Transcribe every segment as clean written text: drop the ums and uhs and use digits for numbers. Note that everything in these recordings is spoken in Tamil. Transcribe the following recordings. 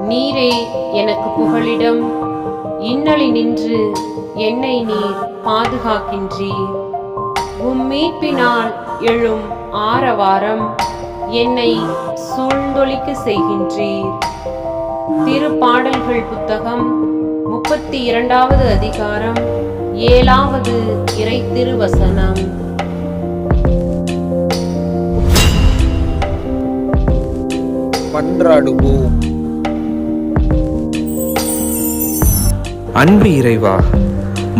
நீரே எனக்கு புகலிடம், இன்னழி நின்று என்னை நீர் பாதுகாக்கின்றீர். உம் மீட்பினால் எழும் ஆரவாரம் என்னை சூழ்ந்தொழிக்க செய்கின்றீர். திருப்பாடல்கள் புத்தகம் 32வது அதிகாரம் 7வது இறை திருவசனம். மன்றாடுவோம். அன்பு இறைவா,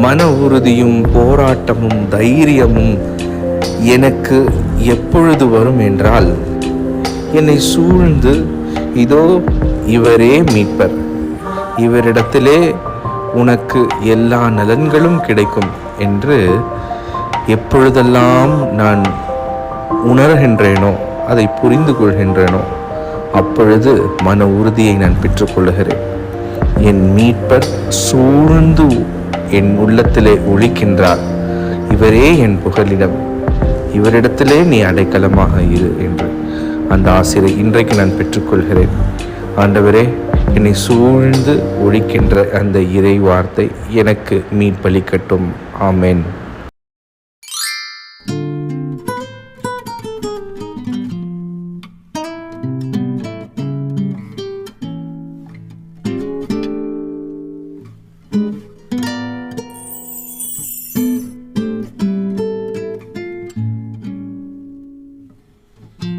மன உறுதியும் போராட்டமும் தைரியமும் எனக்கு எப்பொழுது வரும் என்றால், என்னை சூழ்ந்து இதோ இவரே மீட்பர், இவரிடத்திலே உனக்கு எல்லா நலன்களும் கிடைக்கும் என்று எப்பொழுதெல்லாம் நான் உணர்கின்றேனோ, அதை புரிந்து கொள்கின்றேனோ, அப்பொழுது மன உறுதியை நான் பெற்றுக்கொள்கிறேன். என் மீட்பர் சூழ்ந்து என் உள்ளத்திலே ஒழிக்கின்றார், இவரே என் புகலிடம், இவரிடத்திலே நீ அடைக்கலமாக இரு என்று அந்த ஆசிரை இன்றைக்கு நான் பெற்றுக்கொள்கிறேன். ஆண்டவரே, என்னை சூழ்ந்து ஒழிக்கின்ற அந்த இறை வார்த்தை எனக்கு மீட்பளிக்கட்டும். ஆமென்.